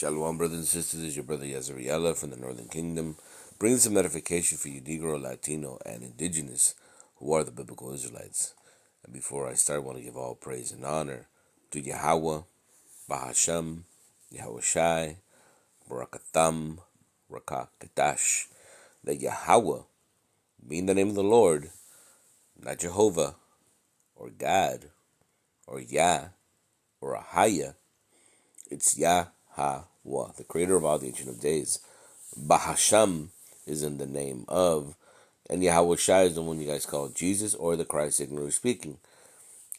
Shalom, brothers and sisters. It's your brother Yazariella from the Northern Kingdom, bringing some edification for you Negro, Latino, and Indigenous who are the biblical Israelites. And before I start, I want to give all praise and honor to Yahweh, Bahasham, Yahweh Shai, Barakatham, Rakakadash. That Yahweh, being the name of the Lord, not Jehovah, or God, or Yah, or Ahaya. It's Yahweh, the creator of all the Ancient of Days. Bahasham is in the name of, and Yahweh Shai is the one you guys call Jesus or the Christ signally speaking.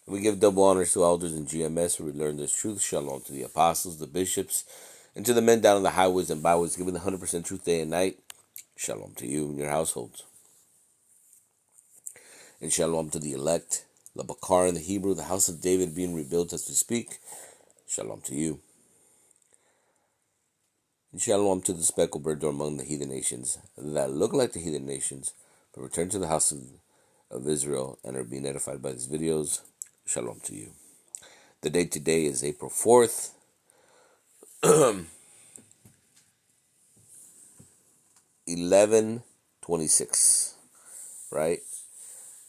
We give double honors to elders in GMS where we learn this truth. Shalom to the apostles, the bishops, and to the men down on the highways and byways giving the 100% truth day and night. Shalom to you and your households. And shalom to the elect, the Bakar in the Hebrew, the house of David being rebuilt as we speak. Shalom to you. And shalom to the speckled bird among the heathen nations that look like the heathen nations, but return to the house of Israel and are being edified by these videos. Shalom to you. The date today is April 4th. 11/26, right?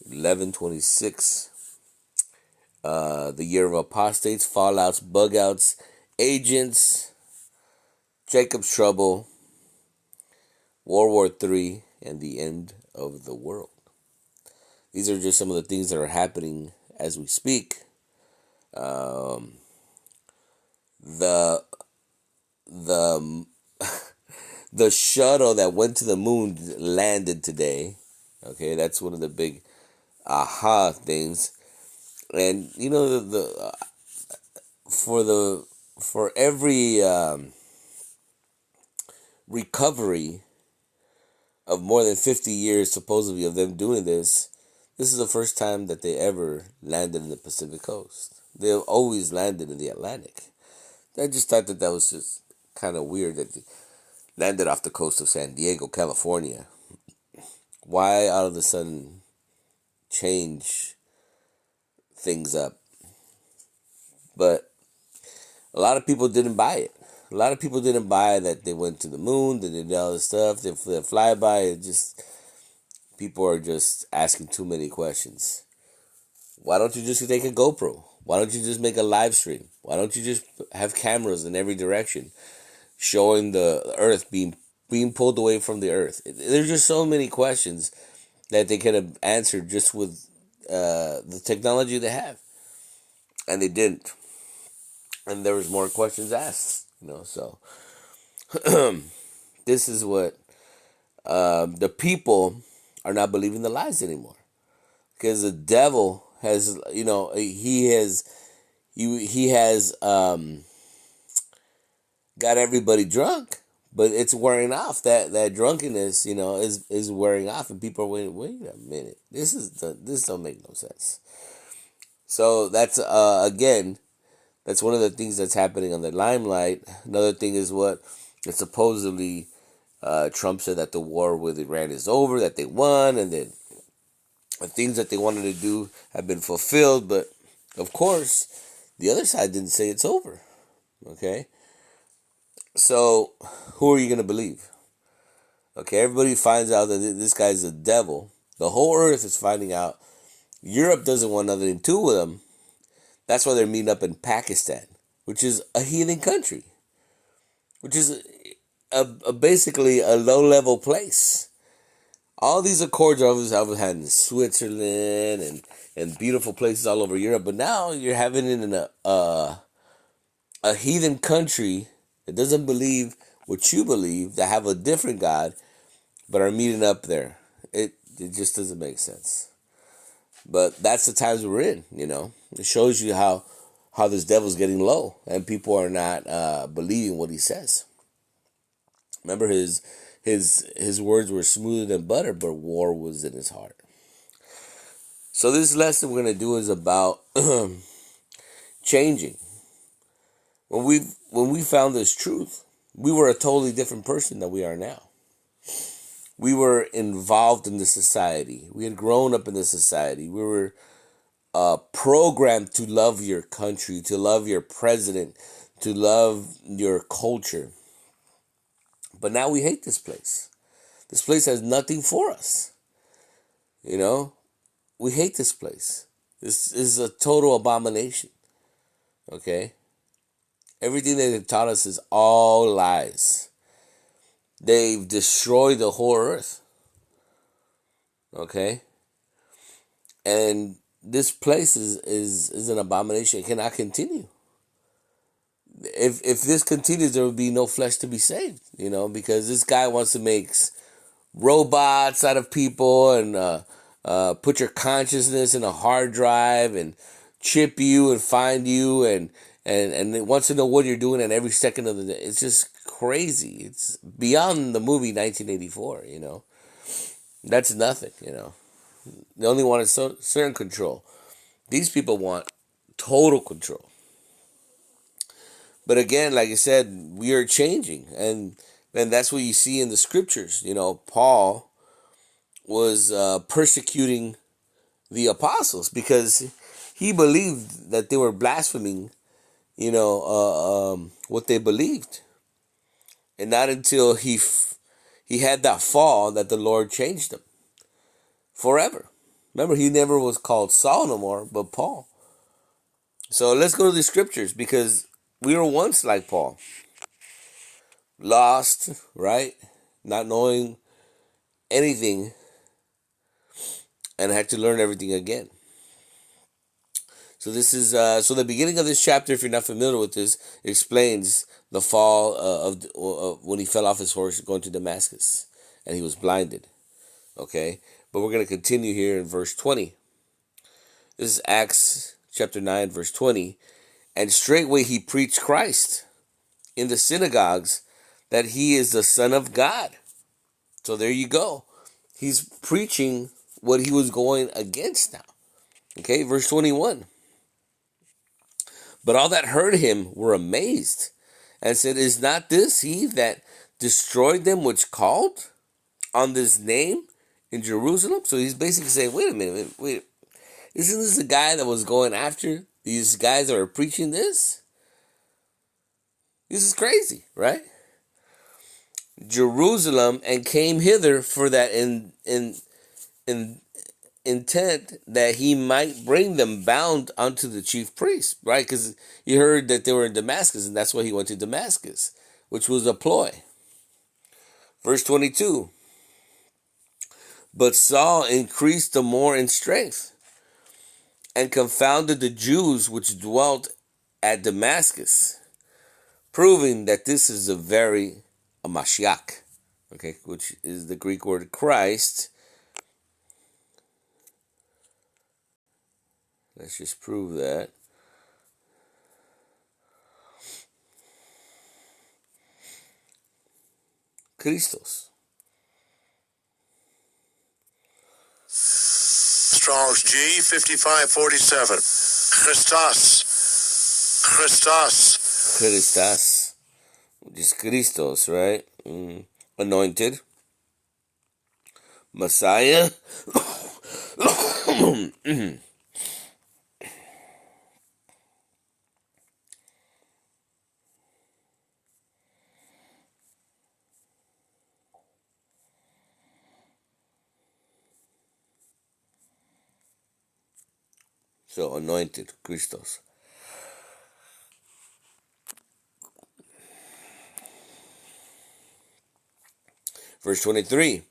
11/26. The year of apostates, fallouts, bugouts, agents, Jacob's trouble, World War III, and the end of the world. These are just some of the things that are happening as we speak. The the shuttle that went to the moon landed today. Okay, that's one of the big aha things. And you know for every recovery of more than 50 years supposedly of them doing this is the first time that they ever landed in the Pacific coast. They've always landed in the Atlantic. I just thought that was just kind of weird that they landed off the coast of San Diego, California. Why all of a sudden change things up? But a lot of people didn't buy it. A lot of people didn't buy that they went to the moon, they did all this stuff, they fly by. It just, people are just asking too many questions. Why don't you just take a GoPro? Why don't you just make a live stream? Why don't you just have cameras in every direction showing the Earth being pulled away from the Earth? There's just so many questions that they could have answered just with the technology they have. And they didn't. And there was more questions asked, so this is what the people are not believing the lies anymore, because the devil has, he has got everybody drunk, but it's wearing off. That drunkenness, is wearing off, and people are wait a minute, this don't make no sense. So that's again, that's one of the things that's happening on the limelight. Another thing is what it's supposedly Trump said, that the war with Iran is over, that they won, and that the things that they wanted to do have been fulfilled. But of course, the other side didn't say it's over. Okay? So who are you going to believe? Okay, everybody finds out that this guy's a devil. The whole earth is finding out. Europe doesn't want nothing to do with him. That's why they're meeting up in Pakistan, which is a heathen country, which is basically a low-level place. All these accords I've had in Switzerland and beautiful places all over Europe, but now you're having it in a heathen country that doesn't believe what you believe, that have a different God, but are meeting up there. It just doesn't make sense. But that's the times we're in, It shows you how this devil's getting low, and people are not believing what he says. Remember, his words were smoother than butter, but war was in his heart. So this lesson we're going to do is about changing. When we found this truth, we were a totally different person than we are now. We were involved in the society. We had grown up in the society. We were programmed to love your country, to love your president, to love your culture. But now we hate this place. This place has nothing for us. You know, we hate this place. This is a total abomination. Okay? Everything that they've taught us is all lies. They've destroyed the whole earth. Okay? And this place is an abomination. It cannot continue. If this continues, there will be no flesh to be saved, because this guy wants to make robots out of people and put your consciousness in a hard drive and chip you and find you and it wants to know what you're doing at every second of the day. It's just crazy. It's beyond the movie 1984, That's nothing, They only wanted certain control. These people want total control. But again, like I said, we are changing. And that's what you see in the scriptures. Paul was persecuting the apostles because he believed that they were blaspheming, what they believed. And not until he had that fall that the Lord changed him forever. Remember, he never was called Saul no more, but Paul. So let's go to the scriptures because we were once like Paul. Lost, right? Not knowing anything and had to learn everything again. So this is so the beginning of this chapter, if you're not familiar with this, explains the fall of when he fell off his horse going to Damascus and he was blinded. Okay, but we're going to continue here in verse 20. This is Acts chapter 9, verse 20. And straightway he preached Christ in the synagogues that he is the Son of God. So there you go. He's preaching what he was going against now. Okay, verse 21. But all that heard him were amazed and said, is not this he that destroyed them which called on this name in Jerusalem? So he's basically saying, wait a minute, wait. Isn't this the guy that was going after these guys that are preaching this? This is crazy, right? Jerusalem and came hither for that in intent that he might bring them bound unto the chief priest, right? Because he heard that they were in Damascus, and that's why he went to Damascus, which was a ploy. Verse 22. But Saul increased the more in strength, and confounded the Jews which dwelt at Damascus, proving that this is a Mashiach, okay, which is the Greek word Christ. Let's just prove that. Christos. Strong's G 5547. Christos. Which is Christos, right? Anointed. Messiah. So anointed, Christos. Verse 23.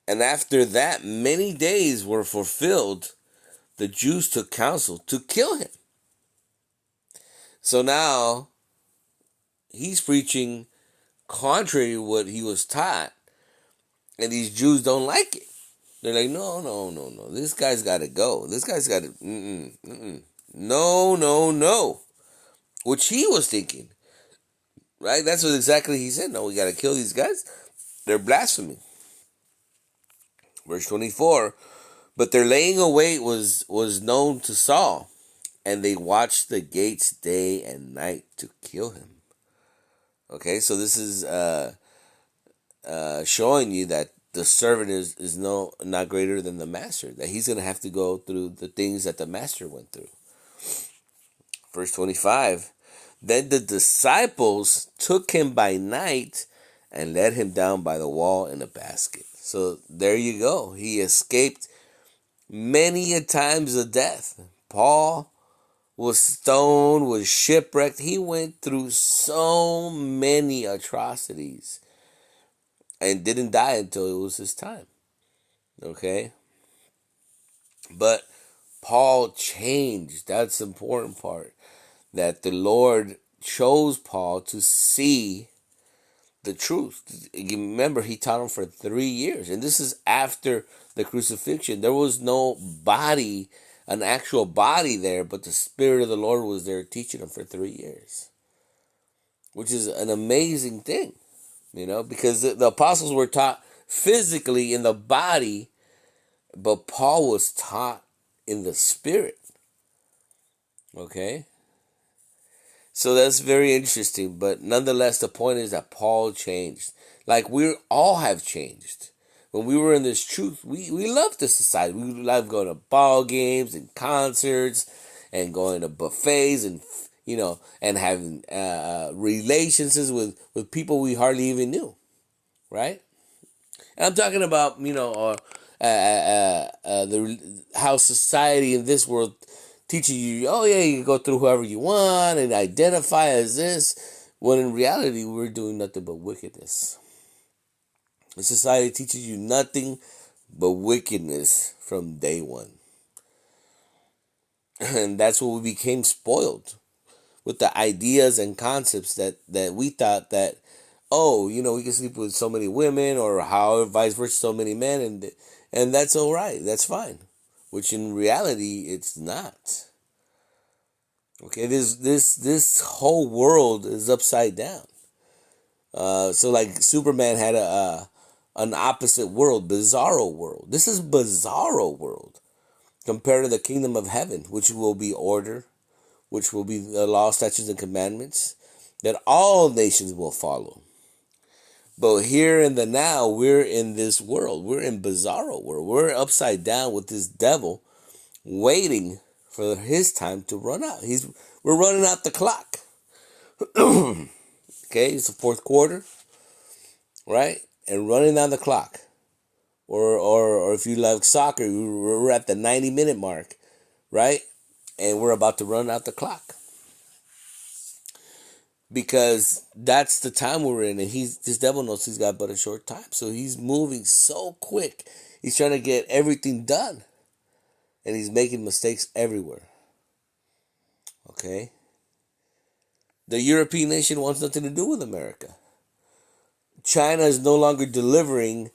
And after that many days were fulfilled, the Jews took counsel to kill him. So now he's preaching contrary to what he was taught, and these Jews don't like it. They're like, no. This guy's got to go. This guy's got to, no. Which he was thinking, right? That's what exactly he said. No, we got to kill these guys. They're blaspheming. Verse 24. But their laying await was known to Saul, and they watched the gates day and night to kill him. Okay, so this is showing you that the servant is not greater than the master, that he's going to have to go through the things that the master went through. Verse 25, Then the disciples took him by night and let him down by the wall in a basket. So there you go. He escaped many a times of death. Paul was stoned, was shipwrecked. He went through so many atrocities and didn't die until it was his time. Okay? But Paul changed. That's the important part. That the Lord chose Paul to see the truth. Remember, he taught him for 3 years. And this is after the crucifixion. There was no body, an actual body there, but the Spirit of the Lord was there teaching him for 3 years. Which is an amazing thing, because the apostles were taught physically in the body, but Paul was taught in the Spirit. Okay? So that's very interesting, but nonetheless, the point is that Paul changed. Like we all have changed. When we were in this truth, we loved the society. We loved going to ball games and concerts and going to buffets and, and having relationships with people we hardly even knew, right? And I'm talking about, how society in this world teaching you, oh yeah, you can go through whoever you want and identify as this, when in reality we're doing nothing but wickedness. The society teaches you nothing but wickedness from day one. And that's what we became spoiled with, the ideas and concepts that we thought that, we can sleep with so many women, or how vice versa, so many men, and that's all right, that's fine. Which in reality, it's not. Okay, this whole world is upside down. So like Superman had an opposite world, bizarro world. This is bizarro world compared to the kingdom of heaven, which will be order, which will be the law, statutes, and commandments that all nations will follow. But here in the now, we're in this world. We're in bizarro world. We're upside down with this devil, waiting for his time to run out. We're running out the clock. Okay, it's the fourth quarter, right? And running down the clock. Or if you like soccer, we're at the 90-minute mark, right? And we're about to run out the clock. Because that's the time we're in, and this devil knows he's got but a short time. So he's moving so quick. He's trying to get everything done. And he's making mistakes everywhere. Okay? The European nation wants nothing to do with America. China is no longer delivering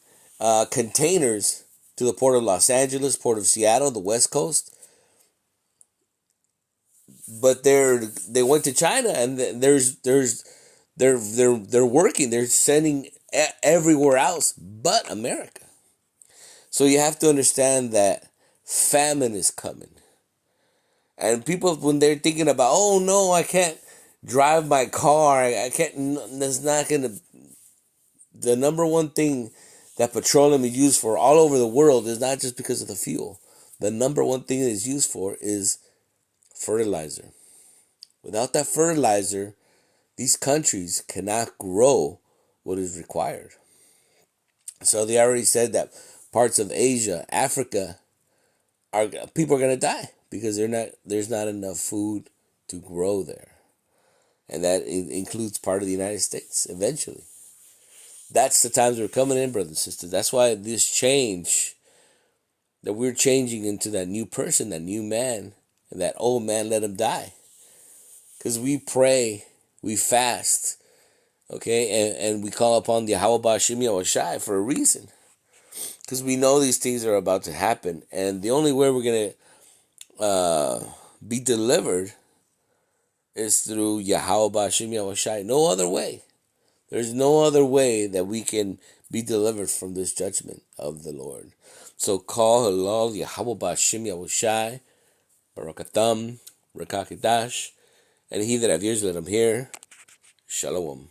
containers to the port of Los Angeles, port of Seattle, the West Coast. But they went to China, and they're working. They're sending everywhere else but America. So you have to understand that famine is coming. And people, when they're thinking about, oh no, I can't drive my car, I can't, that's not going to, the number one thing that petroleum is used for all over the world is not just because of the fuel. The number one thing it is used for is fertilizer. Without that fertilizer, these countries cannot grow what is required. So they already said that parts of Asia, Africa, people are going to die because there's not enough food to grow there. And that includes part of the United States eventually. That's the times we're coming in, brothers and sisters. That's why this change, that we're changing into that new person, that new man, and that old man, let him die. Because we pray, we fast, okay, and we call upon the Yahweh Ba'Shem Yahushai for a reason. Because we know these things are about to happen. And the only way we're going to be delivered is through Yahweh Ba'Shem Yahushai. No other way. There's no other way that we can be delivered from this judgment of the Lord. So call Halal Yahweh Ba'Shem Yahushai, Barakatam, Rakakidash, and he that hath ears, let him hear. Shalom.